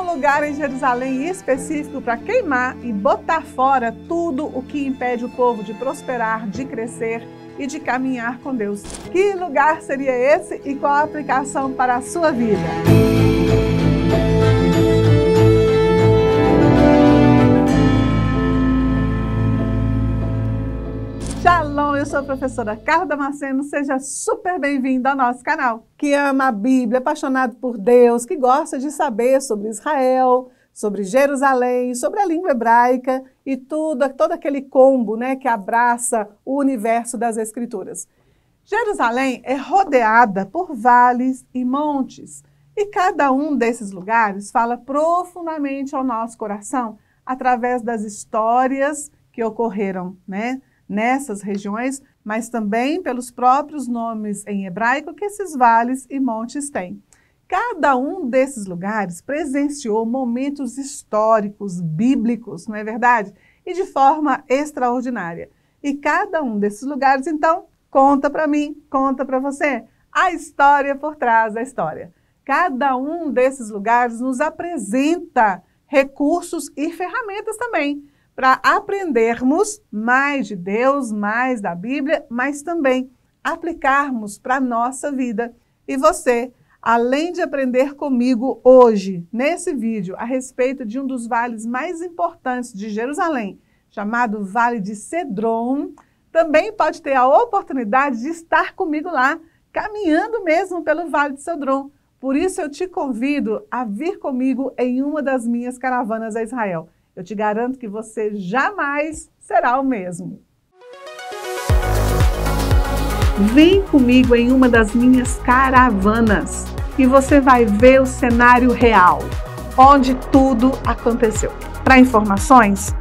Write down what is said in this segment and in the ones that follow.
um lugar em Jerusalém específico para queimar e botar fora tudo o que impede o povo de prosperar, de crescer e de caminhar com Deus. Que lugar seria esse e qual a aplicação para a sua vida? Shalom, eu sou a professora Carla Damasceno, seja super bem-vindo ao nosso canal, que ama a Bíblia, apaixonado por Deus, que gosta de saber sobre Israel, sobre Jerusalém, sobre a língua hebraica e todo aquele combo, né, que abraça o universo das Escrituras. Jerusalém é rodeada por vales e montes, e cada um desses lugares fala profundamente ao nosso coração através das histórias que ocorreram, né, nessas regiões, mas também pelos próprios nomes em hebraico que esses vales e montes têm. Cada um desses lugares presenciou momentos históricos, bíblicos, não é verdade? E de forma extraordinária. E cada um desses lugares, então, conta para mim, conta para você a história por trás da história. Cada um desses lugares nos apresenta recursos e ferramentas também, para aprendermos mais de Deus, mais da Bíblia, mas também aplicarmos para a nossa vida. E você, além de aprender comigo hoje, nesse vídeo, a respeito de um dos vales mais importantes de Jerusalém, chamado Vale de Cedron, também pode ter a oportunidade de estar comigo lá, caminhando mesmo pelo Vale de Cedron. Por isso eu te convido a vir comigo em uma das minhas caravanas a Israel. Eu te garanto que você jamais será o mesmo. Vem comigo em uma das minhas caravanas e você vai ver o cenário real, onde tudo aconteceu. Para informações,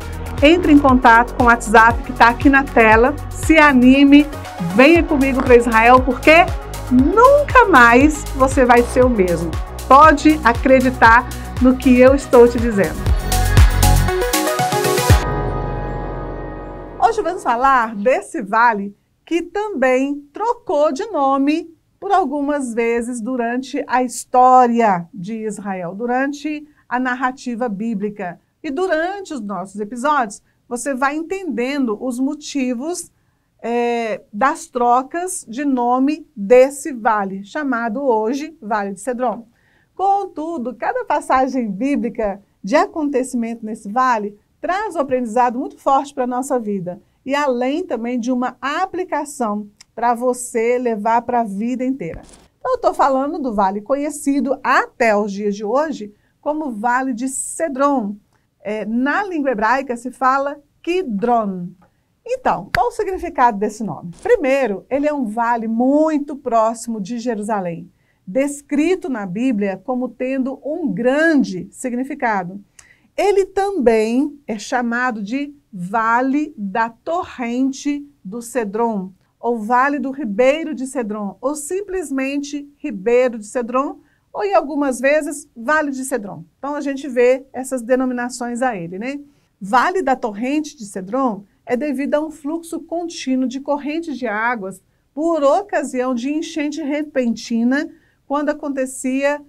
entre em contato com o WhatsApp que está aqui na tela, se anime, venha comigo para Israel, porque nunca mais você vai ser o mesmo. Pode acreditar no que eu estou te dizendo. Hoje vamos falar desse vale que também trocou de nome por algumas vezes durante a história de Israel, durante a narrativa bíblica. E durante os nossos episódios, você vai entendendo os motivos das trocas de nome desse vale, chamado hoje Vale de Cedron. Contudo, cada passagem bíblica de acontecimento nesse vale traz um aprendizado muito forte para a nossa vida e além também de uma aplicação para você levar para a vida inteira. Então, eu estou falando do vale conhecido até os dias de hoje como Vale de Cedron. Na língua hebraica se fala Kidron. Então, qual o significado desse nome? Primeiro, ele é um vale muito próximo de Jerusalém, descrito na Bíblia como tendo um grande significado. Ele também é chamado de Vale da Torrente do Cedron, ou Vale do Ribeiro de Cedron, ou simplesmente Ribeiro de Cedron, ou em algumas vezes Vale de Cedron. Então a gente vê essas denominações a ele, né? Vale da Torrente de Cedron é devido a um fluxo contínuo de correntes de águas por ocasião de enchente repentina quando acontecia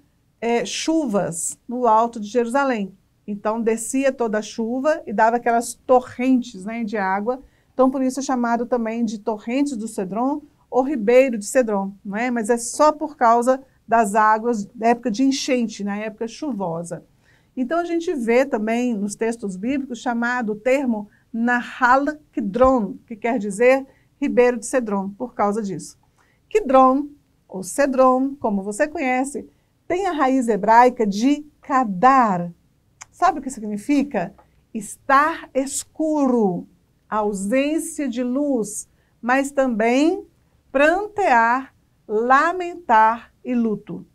chuvas no alto de Jerusalém. Então, descia toda a chuva e dava aquelas torrentes, né, de água. Então, por isso é chamado também de Torrentes do Cedron ou Ribeiro de Cedron, não é? Mas é só por causa das águas da época de enchente, na época chuvosa. Então, a gente vê também nos textos bíblicos chamado o termo Nahal Kidron, que quer dizer Ribeiro de Cedron, por causa disso. Kidron, ou Cedron, como você conhece, tem a raiz hebraica de Kadar. Sabe o que significa? Estar escuro, ausência de luz, mas também prantear, lamentar e luto.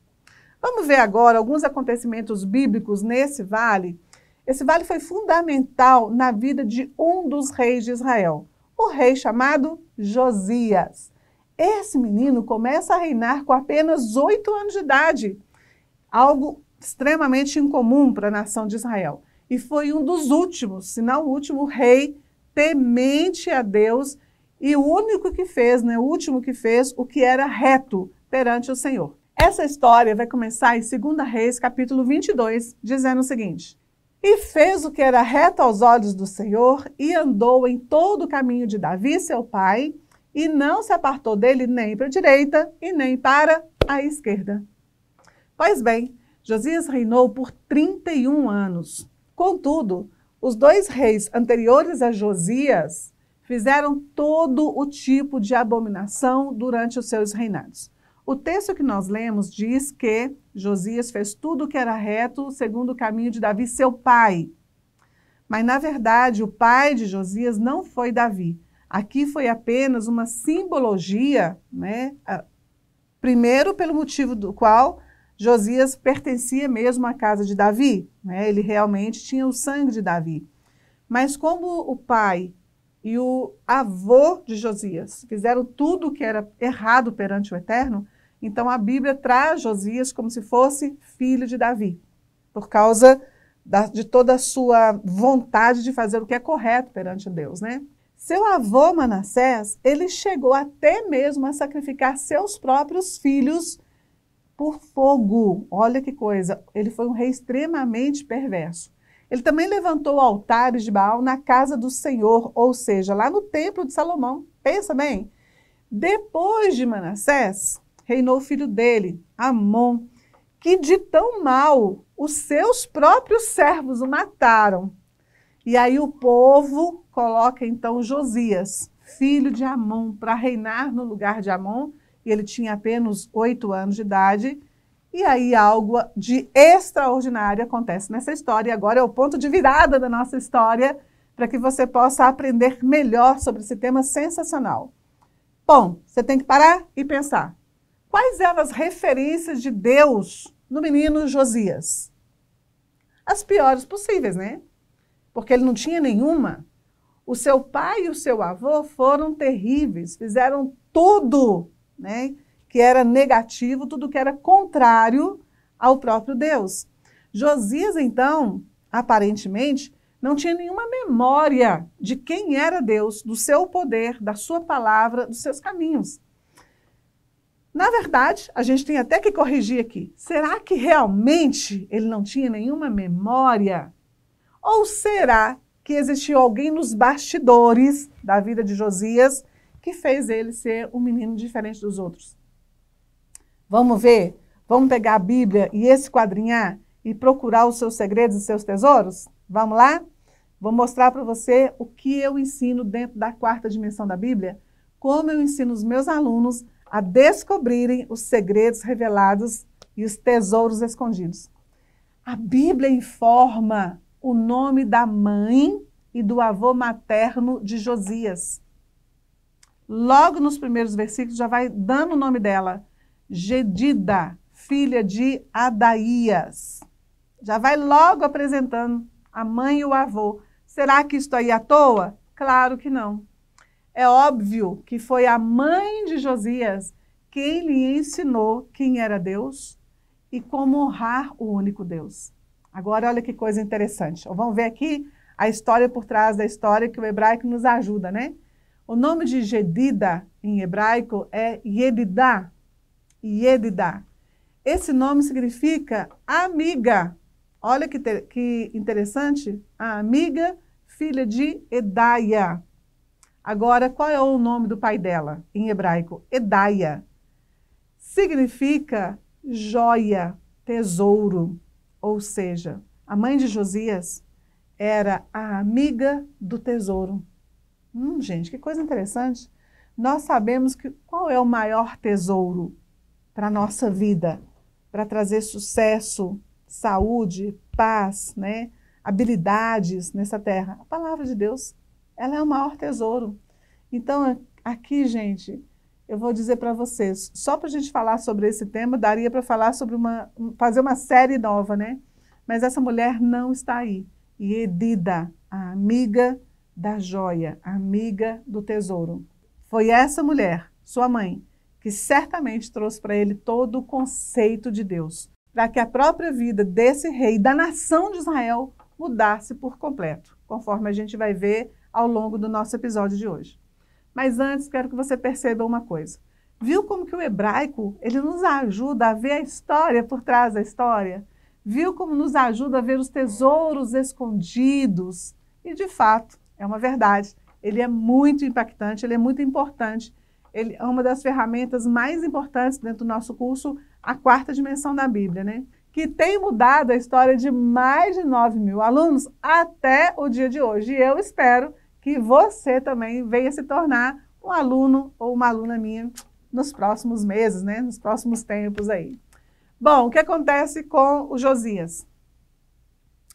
Vamos ver agora alguns acontecimentos bíblicos nesse vale. Esse vale foi fundamental na vida de um dos reis de Israel, o rei chamado Josias. Esse menino começa a reinar com apenas 8 anos de idade, algo extremamente incomum para a nação de Israel. E foi um dos últimos, se não o último rei temente a Deus e o único que fez, né, o último que fez o que era reto perante o Senhor. Essa história vai começar em 2 Reis, capítulo 22, dizendo o seguinte: E fez o que era reto aos olhos do Senhor, e andou em todo o caminho de Davi, seu pai, e não se apartou dele nem para a direita e nem para a esquerda. Pois bem, Josias reinou por 31 anos. Contudo, os 2 reis anteriores a Josias fizeram todo o tipo de abominação durante os seus reinados. O texto que nós lemos diz que Josias fez tudo o que era reto segundo o caminho de Davi, seu pai. Mas, na verdade, o pai de Josias não foi Davi. Aqui foi apenas uma simbologia, né? Primeiro, pelo motivo do qual Josias pertencia mesmo à casa de Davi, né? Ele realmente tinha o sangue de Davi. Mas como o pai e o avô de Josias fizeram tudo o que era errado perante o Eterno, então a Bíblia traz Josias como se fosse filho de Davi, por causa de toda a sua vontade de fazer o que é correto perante Deus, né? Seu avô Manassés, ele chegou até mesmo a sacrificar seus próprios filhos por fogo. Olha que coisa, ele foi um rei extremamente perverso. Ele também levantou altares de Baal na casa do Senhor, ou seja, lá no templo de Salomão. Pensa bem, depois de Manassés, reinou o filho dele, Amon, que de tão mal os seus próprios servos o mataram. E aí o povo coloca então Josias, filho de Amon, para reinar no lugar de Amon, e ele tinha apenas 8 anos de idade. E aí algo de extraordinário acontece nessa história, e agora é o ponto de virada da nossa história, para que você possa aprender melhor sobre esse tema sensacional. Bom, você tem que parar e pensar. Quais eram as referências de Deus no menino Josias? As piores possíveis, né? Porque ele não tinha nenhuma. O seu pai e o seu avô foram terríveis, fizeram tudo, né, que era negativo, tudo que era contrário ao próprio Deus. Josias, então, aparentemente, não tinha nenhuma memória de quem era Deus, do seu poder, da sua palavra, dos seus caminhos. Na verdade, a gente tem até que corrigir aqui. Será que realmente ele não tinha nenhuma memória? Ou será que existiu alguém nos bastidores da vida de Josias que fez ele ser um menino diferente dos outros? Vamos ver? Vamos pegar a Bíblia e esquadrinhar e procurar os seus segredos e seus tesouros? Vamos lá? Vou mostrar para você o que eu ensino dentro da 4ª dimensão da Bíblia, como eu ensino os meus alunos a descobrirem os segredos revelados e os tesouros escondidos. A Bíblia informa o nome da mãe e do avô materno de Josias. Logo nos primeiros versículos já vai dando o nome dela. Jedida, filha de Adaías. Já vai logo apresentando a mãe e o avô. Será que isso aí é à toa? Claro que não. É óbvio que foi a mãe de Josias quem lhe ensinou quem era Deus e como honrar o único Deus. Agora, olha que coisa interessante. Vamos ver aqui a história por trás da história, que o hebraico nos ajuda, né? O nome de Jedida, em hebraico, é Yedidah. Yedidah. Esse nome significa amiga. Olha que interessante. A amiga, filha de Edaia. Agora, qual é o nome do pai dela, em hebraico? Edaia. Significa joia, tesouro. Ou seja, a mãe de Josias era a amiga do tesouro. Gente, que coisa interessante. Nós sabemos que qual é o maior tesouro para a nossa vida, para trazer sucesso, saúde, paz, né? Habilidades nessa terra. A palavra de Deus, ela é o maior tesouro. Então, aqui, gente, eu vou dizer para vocês, só para a gente falar sobre esse tema, daria para falar sobre fazer uma série nova, né? Mas essa mulher não está aí. Yedida, a amiga da joia, a amiga do tesouro. Foi essa mulher, sua mãe, que certamente trouxe para ele todo o conceito de Deus, para que a própria vida desse rei, da nação de Israel, mudasse por completo, conforme a gente vai ver ao longo do nosso episódio de hoje. Mas antes, quero que você perceba uma coisa. Viu como que o hebraico, ele nos ajuda a ver a história por trás da história? Viu como nos ajuda a ver os tesouros escondidos? E, de fato, é uma verdade. Ele é muito impactante, ele é muito importante. Ele é uma das ferramentas mais importantes dentro do nosso curso, a quarta dimensão da Bíblia, né? Que tem mudado a história de mais de 9.000 alunos até o dia de hoje. E eu espero que você também venha se tornar um aluno ou uma aluna minha nos próximos meses, né? Nos próximos tempos aí. Bom, o que acontece com o Josias?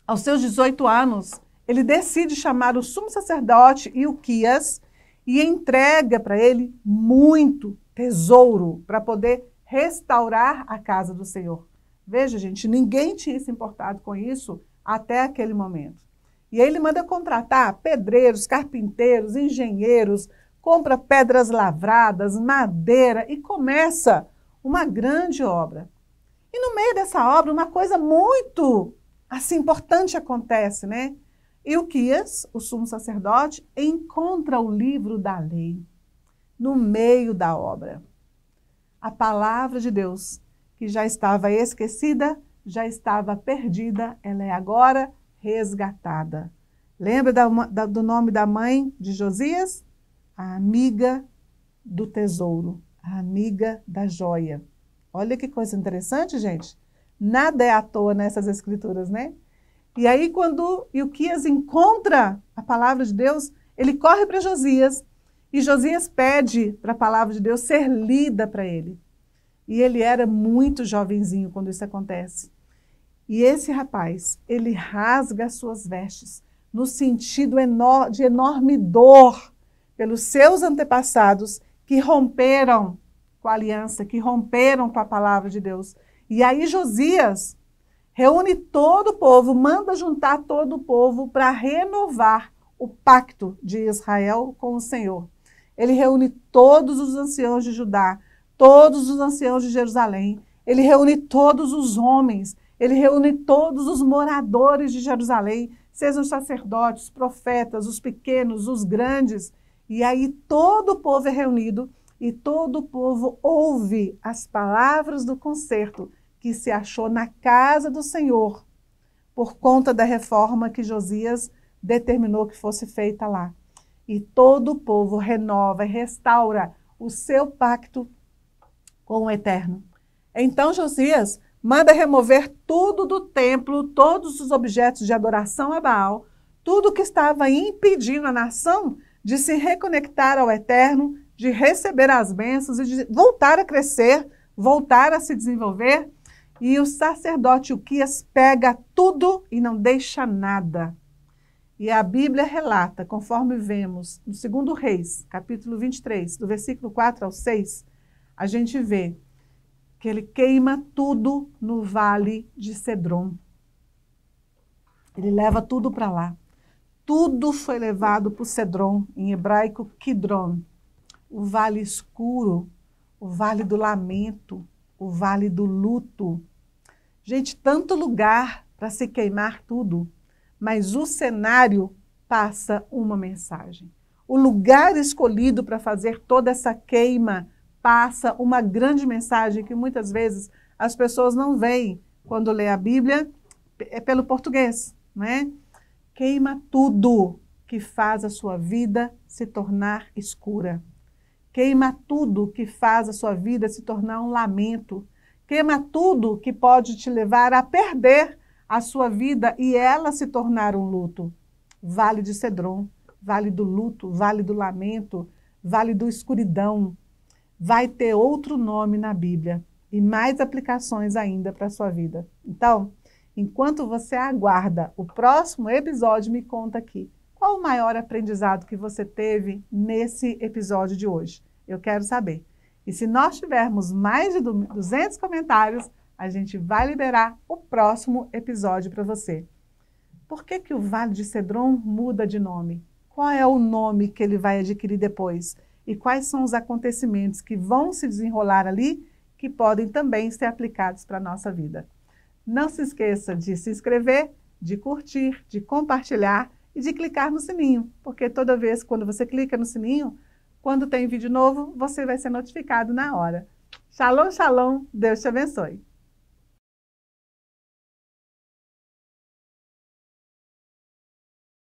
Aos seus 18 anos, ele decide chamar o sumo sacerdote Ilquias e entrega para ele muito tesouro para poder restaurar a casa do Senhor. Veja, gente, ninguém tinha se importado com isso até aquele momento. E aí ele manda contratar pedreiros, carpinteiros, engenheiros, compra pedras lavradas, madeira e começa uma grande obra. E no meio dessa obra, uma coisa muito assim, importante acontece, né? Ilquias, o sumo sacerdote, encontra o livro da lei no meio da obra. A palavra de Deus, que já estava esquecida, já estava perdida, ela é agora resgatada. Lembra do nome da mãe de Josias? A amiga do tesouro, a amiga da joia. Olha que coisa interessante, gente. Nada é à toa nessas escrituras, né? E aí, quando Ilquias encontra a palavra de Deus, ele corre para Josias, e Josias pede para a palavra de Deus ser lida para ele. E ele era muito jovenzinho quando isso acontece. E esse rapaz, ele rasga as suas vestes, no sentido de enorme dor, pelos seus antepassados que romperam com a aliança, que romperam com a palavra de Deus. E aí Josias reúne todo o povo, manda juntar todo o povo para renovar o pacto de Israel com o Senhor. Ele reúne todos os anciãos de Judá, todos os anciãos de Jerusalém, ele reúne todos os homens, ele reúne todos os moradores de Jerusalém, sejam os sacerdotes, profetas, os pequenos, os grandes. E aí todo o povo é reunido e todo o povo ouve as palavras do concerto que se achou na casa do Senhor, por conta da reforma que Josias determinou que fosse feita lá. E todo o povo renova e restaura o seu pacto com o Eterno. Então Josias manda remover tudo do templo, todos os objetos de adoração a Baal, tudo que estava impedindo a nação de se reconectar ao Eterno, de receber as bênçãos e de voltar a crescer, voltar a se desenvolver. E o sacerdote Ilquias pega tudo e não deixa nada. E a Bíblia relata, conforme vemos no 2 Reis, capítulo 23, do versículo 4 ao 6, a gente vê que ele queima tudo no vale de Cedron. Ele leva tudo para lá. Tudo foi levado para o Cedron, em hebraico Kidron, o vale escuro, o vale do lamento, o vale do luto. Gente, tanto lugar para se queimar tudo, mas o cenário passa uma mensagem. O lugar escolhido para fazer toda essa queima passa uma grande mensagem que muitas vezes as pessoas não veem quando lê a Bíblia, é pelo português, né? Queima tudo que faz a sua vida se tornar escura. Queima tudo que faz a sua vida se tornar um lamento. Queima tudo que pode te levar a perder a sua vida e ela se tornar um luto. Vale de Cedron, vale do luto, vale do lamento, vale do escuridão. Vai ter outro nome na Bíblia e mais aplicações ainda para a sua vida. Então, enquanto você aguarda o próximo episódio, me conta aqui. Qual o maior aprendizado que você teve nesse episódio de hoje? Eu quero saber. E se nós tivermos mais de 200 comentários, a gente vai liberar o próximo episódio para você. Por que que o Vale de Cedron muda de nome? Qual é o nome que ele vai adquirir depois? E quais são os acontecimentos que vão se desenrolar ali, que podem também ser aplicados para a nossa vida? Não se esqueça de se inscrever, de curtir, de compartilhar e de clicar no sininho, porque toda vez quando você clica no sininho, Quando tem vídeo novo, você vai ser notificado na hora. Shalom, shalom. Deus te abençoe.